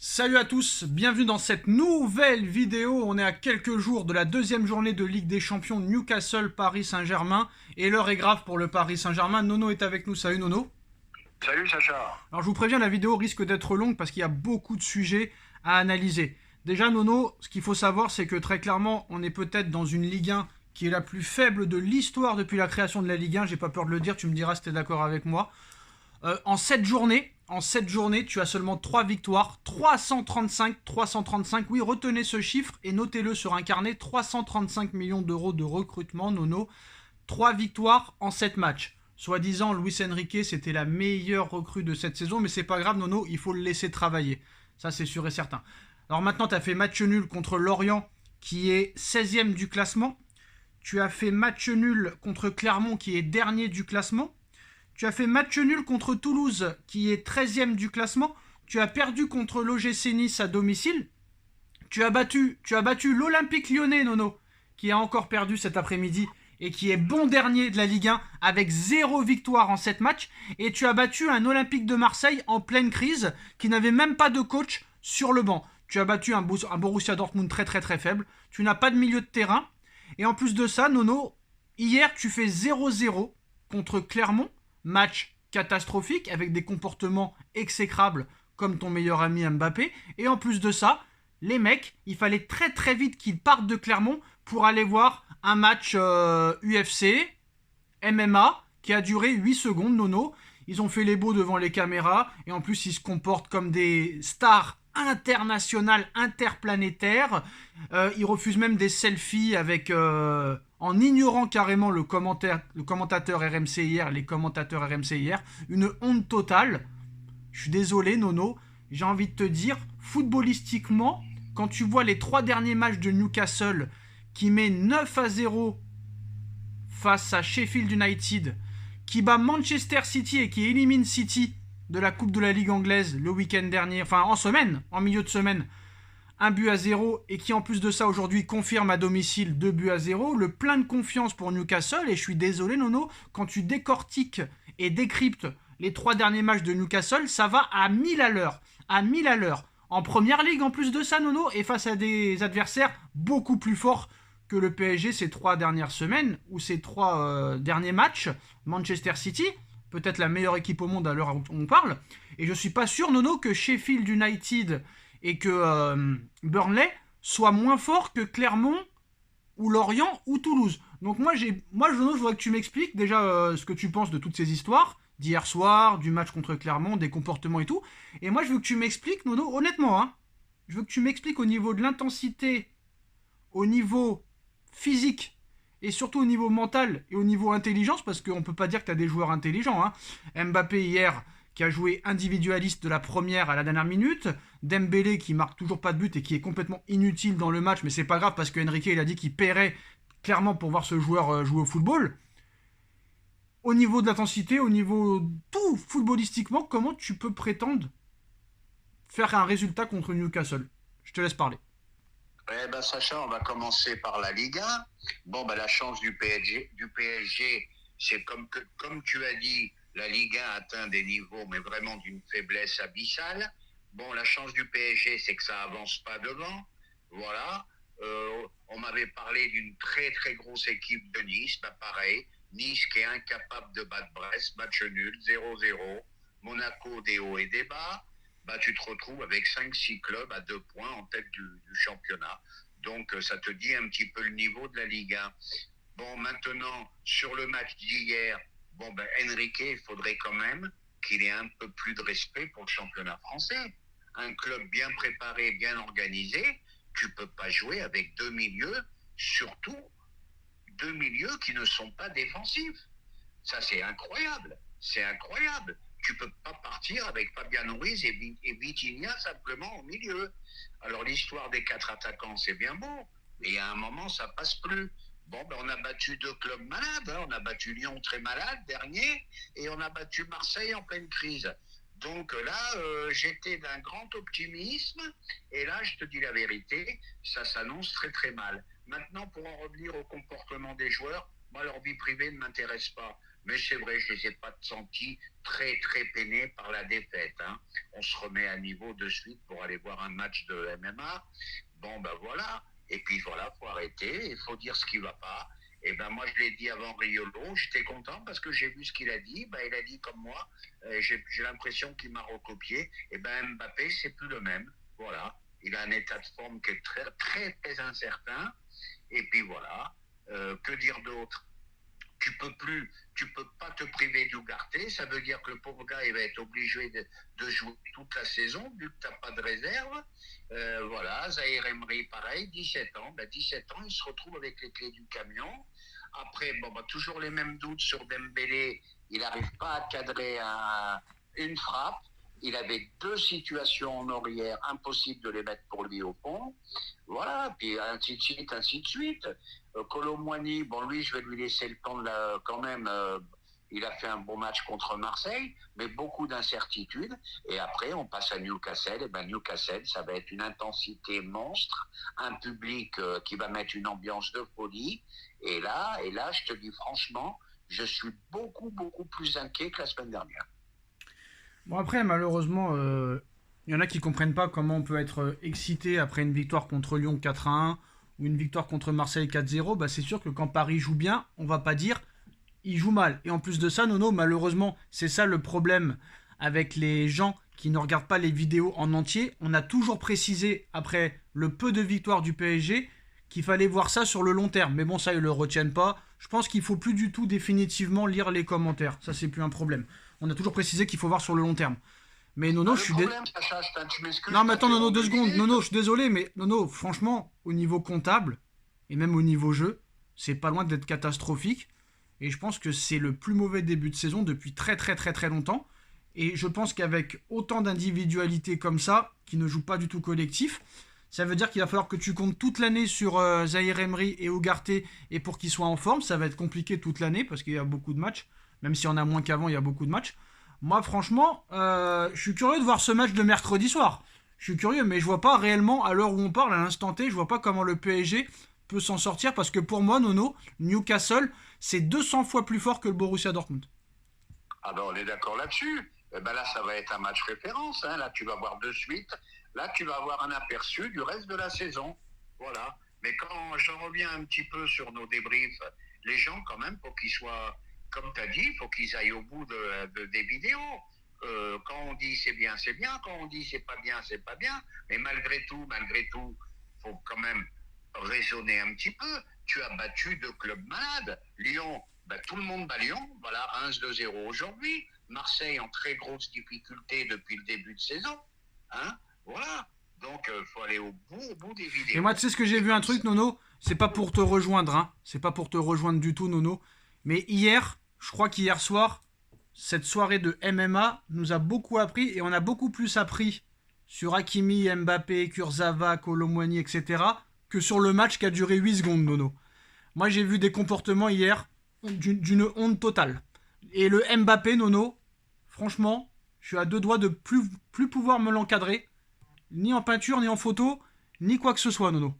Salut à tous, bienvenue dans cette nouvelle vidéo. On est à quelques jours de la deuxième journée de Ligue des Champions Newcastle-Paris Saint-Germain. Et l'heure est grave pour le Paris Saint-Germain. Nono est avec nous, salut Nono. Salut Sacha. Alors je vous préviens, la vidéo risque d'être longue parce qu'il y a beaucoup de sujets à analyser. Déjà Nono, ce qu'il faut savoir c'est que très clairement on est peut-être dans une Ligue 1 qui est la plus faible de l'histoire depuis la création de la Ligue 1. J'ai pas peur de le dire, tu me diras si tu es d'accord avec moi. En 7 journées, tu as seulement 3 victoires, 335, oui, retenez ce chiffre et notez-le sur un carnet, 335 millions d'euros de recrutement, Nono, 3 victoires en 7 matchs. Soi-disant, Luis Enrique, c'était la meilleure recrue de cette saison, mais c'est pas grave, Nono, il faut le laisser travailler. Ça, c'est sûr et certain. Alors maintenant, tu as fait match nul contre Lorient, qui est 16e du classement. Tu as fait match nul contre Clermont, qui est dernier du classement. Tu as fait match nul contre Toulouse, qui est 13e du classement. Tu as perdu contre l'OGC Nice à domicile. Tu as battu l'Olympique Lyonnais, Nono, qui a encore perdu cet après-midi et qui est bon dernier de la Ligue 1 avec 0 victoire en 7 matchs. Et tu as battu un Olympique de Marseille en pleine crise qui n'avait même pas de coach sur le banc. Tu as battu un Borussia Dortmund très très très faible. Tu n'as pas de milieu de terrain. Et en plus de ça, Nono, hier tu fais 0-0 contre Clermont. Match catastrophique avec des comportements exécrables comme ton meilleur ami Mbappé. Et en plus de ça, les mecs, il fallait très très vite qu'ils partent de Clermont pour aller voir un match UFC, MMA, qui a duré 8 secondes, Nono. Ils ont fait les beaux devant les caméras, et en plus ils se comportent comme des stars internationales, interplanétaires. Ils refusent même des selfies avec... en ignorant carrément le commentateur RMC hier, les commentateurs RMC hier. Une honte totale. Je suis désolé, Nono. J'ai envie de te dire, footballistiquement, quand tu vois les 3 derniers matchs de Newcastle qui met 9-0 face à Sheffield United, qui bat Manchester City et qui élimine City de la Coupe de la Ligue anglaise le week-end dernier, enfin en semaine, en milieu de semaine, 1-0 et qui en plus de ça aujourd'hui confirme à domicile 2-0, le plein de confiance pour Newcastle. Et je suis désolé Nono, quand tu décortiques et décryptes les 3 derniers matchs de Newcastle, ça va à 1000 à l'heure, à 1000 à l'heure. En première ligue en plus de ça Nono, et face à des adversaires beaucoup plus forts que le PSG ces 3 dernières semaines ou ces 3 derniers matchs. Manchester City, peut-être la meilleure équipe au monde à l'heure où on parle. Et je suis pas sûr Nono que Sheffield United et que Burnley soit moins fort que Clermont ou Lorient ou Toulouse. Donc moi je voudrais que tu m'expliques déjà ce que tu penses de toutes ces histoires d'hier soir, du match contre Clermont, des comportements et tout. Et moi je veux que tu m'expliques, Nono, honnêtement, hein, je veux que tu m'expliques au niveau de l'intensité, au niveau physique et surtout au niveau mental et au niveau intelligence, parce qu'on ne peut pas dire que tu as des joueurs intelligents. Hein. Mbappé hier, qui a joué individualiste de la première à la dernière minute. Dembélé qui marque toujours pas de but et qui est complètement inutile dans le match, mais c'est pas grave parce que Enrique il a dit qu'il paierait clairement pour voir ce joueur jouer au football. Au niveau de l'intensité, au niveau tout footballistiquement, comment tu peux prétendre faire un résultat contre Newcastle? Je te laisse parler. Eh ben Sacha, on va commencer par la Ligue 1. Bon, ben, la chance du PSG, c'est comme tu as dit, la Ligue 1 atteint des niveaux, mais vraiment d'une faiblesse abyssale. Bon, la chance du PSG, c'est que ça avance pas devant. Voilà. On m'avait parlé d'une très très grosse équipe de Nice. Ben, pareil, Nice qui est incapable de battre Brest, match nul, 0-0. Monaco des hauts et des bas. Bah, tu te retrouves avec 5-6 clubs à 2 points en tête du championnat. Donc, ça te dit un petit peu le niveau de la Ligue 1. Bon, maintenant, sur le match d'hier, bon, ben, Enrique, il faudrait quand même qu'il ait un peu plus de respect pour le championnat français. Un club bien préparé, bien organisé, tu peux pas jouer avec 2 milieux, surtout 2 milieux qui ne sont pas défensifs. Ça, c'est incroyable. C'est incroyable. Tu peux pas partir avec Fabian Ruiz et Vitinha simplement au milieu. Alors, l'histoire des 4 attaquants, c'est bien beau, mais il y a un moment, ça passe plus. Bon, ben, on a battu 2 clubs malades. Hein. On a battu Lyon très malade, dernier, et on a battu Marseille en pleine crise. Donc là, j'étais d'un grand optimisme, et là, je te dis la vérité, ça s'annonce très très mal. Maintenant, pour en revenir au comportement des joueurs, moi, leur vie privée ne m'intéresse pas. Mais c'est vrai, je ne les ai pas sentis très, très peinés par la défaite. Hein. On se remet à niveau de suite pour aller voir un match de MMA. Bon, ben voilà. Et puis voilà, il faut arrêter, il faut dire ce qui ne va pas. Et ben moi, je l'ai dit avant Riolo, j'étais content parce que j'ai vu ce qu'il a dit. Ben, il a dit comme moi, j'ai l'impression qu'il m'a recopié. Et ben Mbappé, c'est plus le même. Voilà. Il a un état de forme qui est très, très, très incertain. Et puis voilà. Que dire d'autre? Tu peux pas te priver d'Ougarté. Ça veut dire que le pauvre gars, il va être obligé de jouer toute la saison, vu que tu n'as pas de réserve. Voilà, Zahir Emery, pareil, 17 ans. 17 ans, il se retrouve avec les clés du camion. Après, toujours les mêmes doutes sur Dembélé. Il n'arrive pas à cadrer une frappe. Il avait 2 situations en arrière, impossible de les mettre pour lui au fond. Voilà, puis ainsi de suite, ainsi de suite. Kolo Muani, lui, je vais lui laisser le temps quand même. Il a fait un bon match contre Marseille, mais beaucoup d'incertitudes. Et après, on passe à Newcastle. Et Newcastle, ça va être une intensité monstre, un public qui va mettre une ambiance de folie. Et là, je te dis franchement, je suis beaucoup, beaucoup plus inquiet que la semaine dernière. Bon, après, malheureusement, il y en a qui comprennent pas comment on peut être excité après une victoire contre Lyon 4-1 ou une victoire contre Marseille 4-0. C'est sûr que quand Paris joue bien, on va pas dire il joue mal. Et en plus de ça, Nono, malheureusement, c'est ça le problème avec les gens qui ne regardent pas les vidéos en entier. On a toujours précisé, après le peu de victoires du PSG, qu'il fallait voir ça sur le long terme. Mais bon, ça, ils le retiennent pas. Je pense qu'il faut plus du tout définitivement lire les commentaires. Ça, c'est plus un problème. On a toujours précisé qu'il faut voir sur le long terme. Mais Nono, je suis désolé. Non, mais attends, Nono, 2 secondes. Nono, je suis désolé, mais Nono, franchement, au niveau comptable, et même au niveau jeu, c'est pas loin d'être catastrophique. Et je pense que c'est le plus mauvais début de saison depuis très très très très longtemps. Et je pense qu'avec autant d'individualités comme ça, qui ne jouent pas du tout collectif, ça veut dire qu'il va falloir que tu comptes toute l'année sur Zahir Emery et Ugarte, et pour qu'ils soient en forme, ça va être compliqué toute l'année, parce qu'il y a beaucoup de matchs. Même s'il y en a moins qu'avant, il y a beaucoup de matchs. Moi, franchement, je suis curieux de voir ce match de mercredi soir. Je suis curieux, mais je vois pas réellement, à l'heure où on parle, à l'instant T, je vois pas comment le PSG peut s'en sortir, parce que pour moi, Nono, Newcastle, c'est 200 fois plus fort que le Borussia Dortmund. Ah ben on est d'accord là-dessus. Là, ça va être un match référence. Hein. Là, tu vas voir de suite. Là, tu vas avoir un aperçu du reste de la saison. Voilà. Mais quand j'en reviens un petit peu sur nos débriefs, les gens, quand même, pour qu'ils soient, comme tu as dit, il faut qu'ils aillent au bout des vidéos. Quand on dit c'est bien, c'est bien. Quand on dit c'est pas bien, c'est pas bien. Mais malgré tout, faut quand même raisonner un petit peu. Tu as battu 2 clubs malades. Lyon, tout le monde bat Lyon. Voilà, Reims 2-0 aujourd'hui. Marseille en très grosse difficulté depuis le début de saison. Hein, voilà. Donc, il faut aller au bout des vidéos. Et moi, tu sais ce que j'ai vu un truc, Nono. C'est pas pour te rejoindre, hein. C'est pas pour te rejoindre du tout, Nono. Mais hier, je crois qu'hier soir, cette soirée de MMA nous a beaucoup appris, et on a beaucoup plus appris sur Hakimi, Mbappé, Kurzawa, Kolo Muani, etc., que sur le match qui a duré 8 secondes, Nono. Moi, j'ai vu des comportements hier d'une honte totale. Et le Mbappé, Nono, franchement, je suis à 2 doigts de plus pouvoir me l'encadrer, ni en peinture, ni en photo, ni quoi que ce soit, Nono.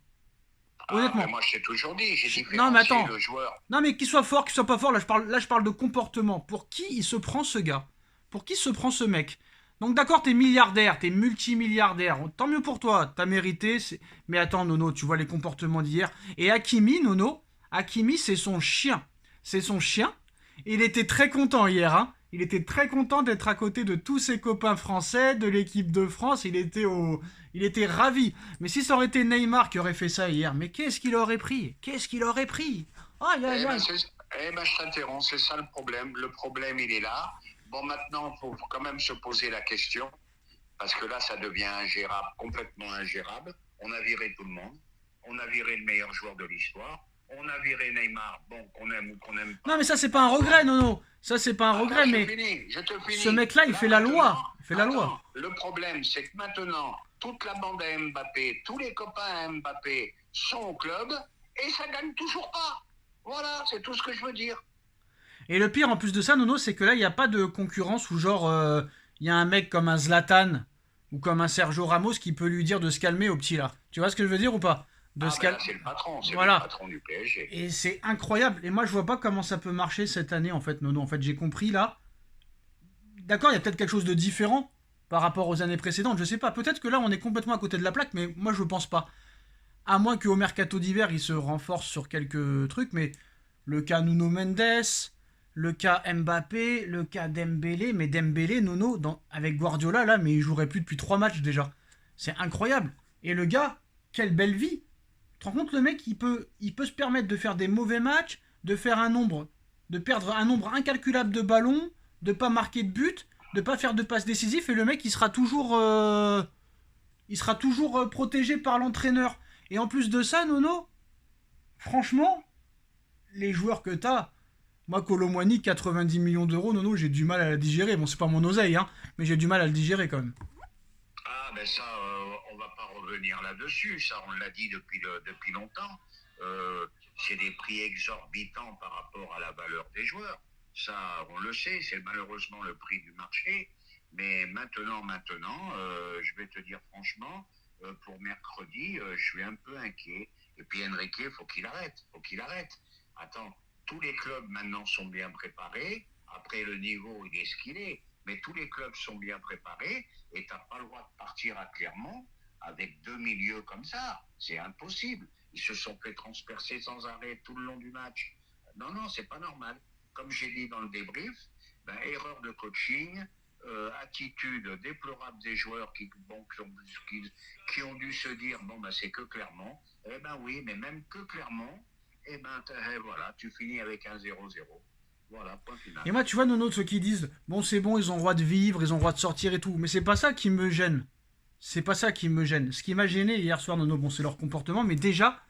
Honnêtement. Moi, je t'ai toujours dit, j'ai différencié non, mais attends. le joueur. Non, mais qu'il soit fort, qu'il soit pas fort, là je parle de comportement. Pour qui il se prend ce gars? Pour qui se prend ce mec? Donc d'accord, t'es milliardaire, t'es multimilliardaire. Tant mieux pour toi, t'as mérité. Mais attends, Nono, tu vois les comportements d'hier. Et Hakimi, Nono, Hakimi, c'est son chien. C'est son chien. Il était très content hier, hein. Il était très content d'être à côté de tous ses copains français, de l'équipe de France. Il était ravi. Mais si ça aurait été Neymar qui aurait fait ça hier, mais qu'est-ce qu'il aurait pris? Qu'est-ce qu'il aurait pris? Aïe, aïe, aïe. Je t'interromps, c'est ça le problème. Le problème, il est là. Bon, maintenant, il faut quand même se poser la question, parce que là, ça devient ingérable, complètement ingérable. On a viré tout le monde. On a viré le meilleur joueur de l'histoire. On a viré Neymar, bon, qu'on aime ou qu'on aime pas. Non, mais ça, c'est pas un regret, Nono. Ça, c'est pas un regret, mais je te finis. Ce mec-là, il fait la loi. Il fait la loi. Le problème, c'est que maintenant, toute la bande à Mbappé, tous les copains à Mbappé sont au club et ça gagne toujours pas. Voilà, c'est tout ce que je veux dire. Et le pire, en plus de ça, Nono, c'est que là, il n'y a pas de concurrence où genre, il y a un mec comme un Zlatan ou comme un Sergio Ramos qui peut lui dire de se calmer au petit là. Tu vois ce que je veux dire ou pas? de ce là, c'est le patron, c'est voilà. le patron du PSG. Et c'est incroyable. Et moi, je vois pas comment ça peut marcher cette année, en fait, Nono. En fait, j'ai compris là. D'accord, il y a peut-être quelque chose de différent par rapport aux années précédentes. Je sais pas. Peut-être que là, on est complètement à côté de la plaque, mais moi, je pense pas. À moins qu'au mercato d'hiver, il se renforce sur quelques trucs, mais le cas Nuno Mendes, le cas Mbappé, le cas Dembélé, mais Dembélé, Nono, avec Guardiola, là, mais il jouerait plus depuis 3 matchs déjà. C'est incroyable. Et le gars, quelle belle vie. Tu te rends compte, le mec, il peut se permettre de faire des mauvais matchs, de perdre un nombre incalculable de ballons, de pas marquer de but, de pas faire de passes décisives, et le mec, il sera toujours protégé par l'entraîneur. Et en plus de ça, Nono, franchement, les joueurs que t'as, moi, Kolo Muani, 90 millions d'euros, Nono, j'ai du mal à la digérer. Bon, c'est pas mon oseille, hein, mais j'ai du mal à le digérer quand même. Ah, ben ça, on va pas revenir là-dessus. Ça, on l'a dit depuis longtemps. C'est des prix exorbitants par rapport à la valeur des joueurs. Ça, on le sait, c'est malheureusement le prix du marché. Mais maintenant, je vais te dire franchement, pour mercredi, je suis un peu inquiet. Et puis Enrique, faut qu'il arrête. Attends, tous les clubs maintenant sont bien préparés. Après, le niveau, il est ce qu'il est. Mais tous les clubs sont bien préparés et tu n'as pas le droit de partir à Clermont avec deux milieux comme ça. C'est impossible. Ils se sont fait transpercer sans arrêt tout le long du match. Non, c'est pas normal. Comme j'ai dit dans le débrief, erreur de coaching, attitude déplorable des joueurs qui ont dû se dire c'est que Clermont. Eh ben oui, mais même que Clermont, voilà, tu finis avec un 0-0. Voilà, point final. Et moi, tu vois, Nono, ceux qui disent, bon, c'est bon, ils ont le droit de vivre, ils ont le droit de sortir et tout. Mais c'est pas ça qui me gêne. C'est pas ça qui me gêne. Ce qui m'a gêné hier soir, Nono, bon, c'est leur comportement, mais déjà,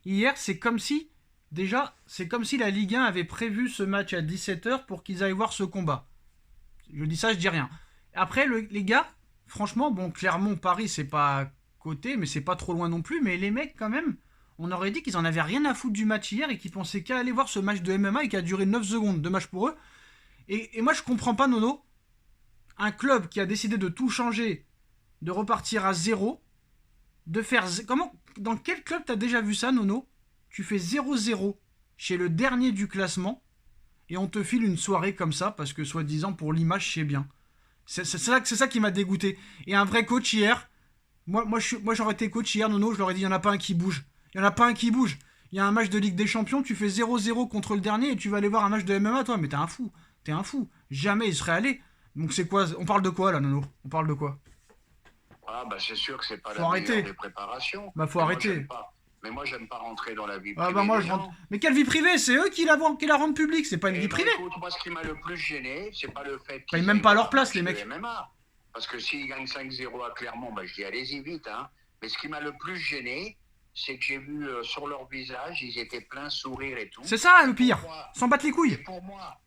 hier, c'est comme si la Ligue 1 avait prévu ce match à 17h pour qu'ils aillent voir ce combat. Je dis ça, je dis rien. Après, les gars, franchement, bon, Clermont-Paris, c'est pas côté, mais c'est pas trop loin non plus. Mais les mecs, quand même, on aurait dit qu'ils en avaient rien à foutre du match hier et qu'ils pensaient qu'à aller voir ce match de MMA et qui a duré 9 secondes de match pour eux. Et moi, je comprends pas, Nono. Un club qui a décidé de tout changer, de repartir à zéro, de faire. Comment. Dans quel club t'as déjà vu ça, Nono? Tu fais 0-0 chez le dernier du classement et on te file une soirée comme ça parce que, soi-disant, pour l'image, c'est bien. C'est ça qui m'a dégoûté. Et un vrai coach hier, moi j'aurais été coach hier, Nono, je leur ai dit, il n'y en a pas un qui bouge. Il n'y en a pas un qui bouge. Il y a un match de Ligue des Champions, tu fais 0-0 contre le dernier et tu vas aller voir un match de MMA, toi. Mais t'es un fou. T'es un fou. Jamais il serait allé. Donc c'est quoi? On parle de quoi là, Nono? On parle de quoi? Ah, c'est sûr que c'est pas Faut la arrêter. meilleure des préparations. Bah, faut arrêter. Mais moi, j'aime pas rentrer dans la vie Ah privée bah moi des je rentre. gens. Mais quelle vie privée? C'est eux qui la rendent publique, c'est pas une vie privée. Écoute, moi, ce qui m'a le plus gêné, c'est pas le fait Ils qu'ils même aillent pas à voir leur un place, match les de mecs. MMA. Parce que s'ils gagnent 5-0 à Clermont, je dis allez-y vite. Hein. Mais ce qui m'a le plus gêné, c'est que j'ai vu sur leur visage, ils étaient pleins sourire et tout. C'est ça le pire. Moi, S'en battre les et couilles. pour moi,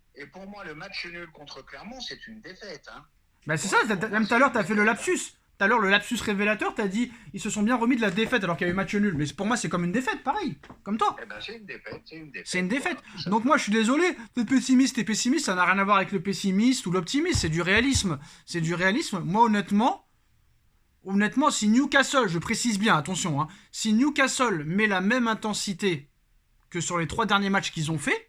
le match nul contre Clermont, c'est une défaite. Hein. Bah c'est ça, même tout à l'heure t'as fait le lapsus. Tout à l'heure le lapsus révélateur, t'as dit ils se sont bien remis de la défaite alors qu'il y a eu match nul. Mais pour moi c'est comme une défaite, pareil. Comme toi. Eh ben, c'est une défaite. C'est une défaite. Voilà, Donc moi je suis désolé, t'es pessimiste, ça n'a rien à voir avec le pessimiste ou l'optimisme, c'est du réalisme. C'est du réalisme. Moi honnêtement, si Newcastle, je précise bien, attention, hein, si Newcastle met la même intensité que sur les 3 derniers matchs qu'ils ont fait,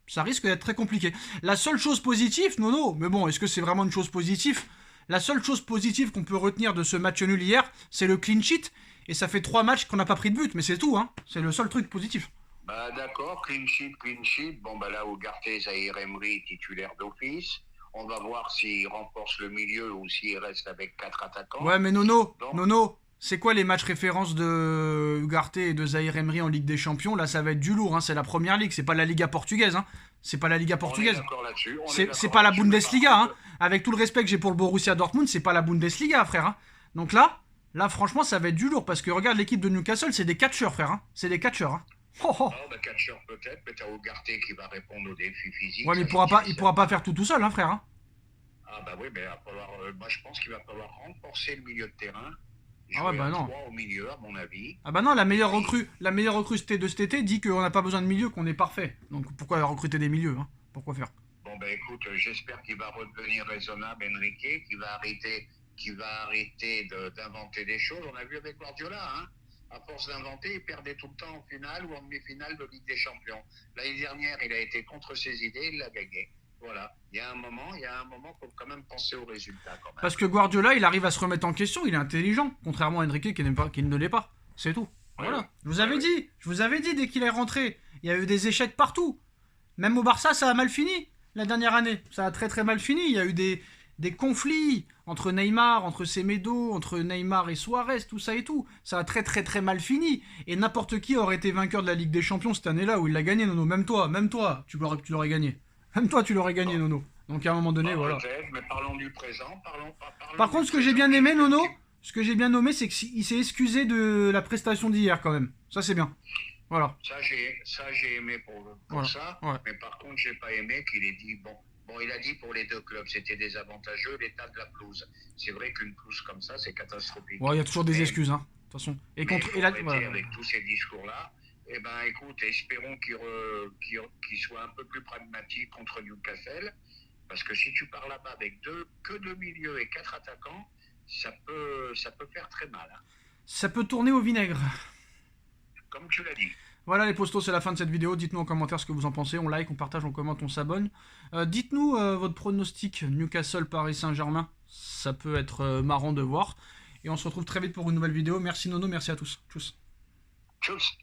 ça risque d'être très compliqué. La seule chose positive, Nono, mais bon, est-ce que c'est vraiment une chose positive? La seule chose positive qu'on peut retenir de ce match nul hier, c'est le clean sheet. Et ça fait 3 matchs qu'on n'a pas pris de but, mais c'est tout, hein. C'est le seul truc positif. D'accord, clean sheet. Bon, là, Ugarte, Zahir Emery, titulaire d'office. On va voir s'il renforce le milieu ou s'il reste avec 4 attaquants. Ouais, mais Nono, c'est quoi les matchs références de Ugarte et de Zahir Emery en Ligue des Champions? Là, ça va être du lourd, hein. C'est la première ligue, c'est pas la Liga portugaise, hein. C'est pas la Liga portugaise. On est d'accord là-dessus. C'est pas la Bundesliga, hein. Avec tout le respect que j'ai pour le Borussia Dortmund, c'est pas la Bundesliga, frère, hein. Donc là, franchement, ça va être du lourd parce que regarde l'équipe de Newcastle, c'est des catcheurs, frère, hein. C'est des catcheurs, hein. Catcheur peut-être, mais t'as Ugarte qui va répondre aux défis physiques. Ouais, mais il pourra pas faire tout seul, hein, frère, hein. Oui, mais moi je pense qu'il va falloir renforcer le milieu de terrain. Ah ouais, bah non. 3 au milieu, à mon avis. Ah bah non, la meilleure recrue de cet été dit qu'on n'a pas besoin de milieu, qu'on est parfait. Donc pourquoi recruter des milieux, hein? Pourquoi faire? Bon, écoute, j'espère qu'il va redevenir raisonnable, Enrique, qu'il va arrêter d'inventer des choses. On a vu avec Guardiola, hein. À force d'inventer, il perdait tout le temps en finale ou en demi-finale de Ligue des Champions. L'année dernière, il a été contre ses idées, il l'a gagné. Voilà. Il y a un moment, faut quand même penser aux résultats quand même. Parce que Guardiola, il arrive à se remettre en question, il est intelligent, contrairement à Enrique qui ne l'est pas. C'est tout. Voilà. Ouais. Je vous avais dit dès qu'il est rentré, il y a eu des échecs partout. Même au Barça, ça a mal fini la dernière année. Ça a très très mal fini. Il y a eu des conflits entre Neymar, entre Semedo, entre Neymar et Suarez, tout ça et tout. Ça a très très très mal fini. Et n'importe qui aurait été vainqueur de la Ligue des Champions cette année-là où il l'a gagné, Nono. Même toi, tu l'aurais gagné. Même toi, tu l'aurais gagné, Nono. Donc à un moment donné, voilà. Mais parlons du présent. Par contre, ce que j'ai bien aimé, Nono, c'est qu'il s'est excusé de la prestation d'hier quand même. Ça, c'est bien. Voilà. Ça, j'ai aimé pour voilà. ça. Ouais. Mais par contre, j'ai pas aimé qu'il ait dit, bon, il a dit pour les deux clubs, c'était désavantageux l'état de la pelouse. C'est vrai qu'une pelouse comme ça, c'est catastrophique. Il y a toujours des excuses, hein. De toute façon. Et avec tous ces discours-là, eh ben, écoute, espérons qu'il soit un peu plus pragmatique contre Newcastle. Parce que si tu pars là-bas avec que deux milieux et 4 attaquants, ça peut faire très mal. Hein. Ça peut tourner au vinaigre. Comme tu l'as dit. Voilà les postos, c'est la fin de cette vidéo. Dites-nous en commentaire ce que vous en pensez. On like, on partage, on commente, on s'abonne. Dites-nous votre pronostic Newcastle-Paris Saint-Germain. Ça peut être marrant de voir. Et on se retrouve très vite pour une nouvelle vidéo. Merci Nono, merci à tous. Tchuss. Tchuss.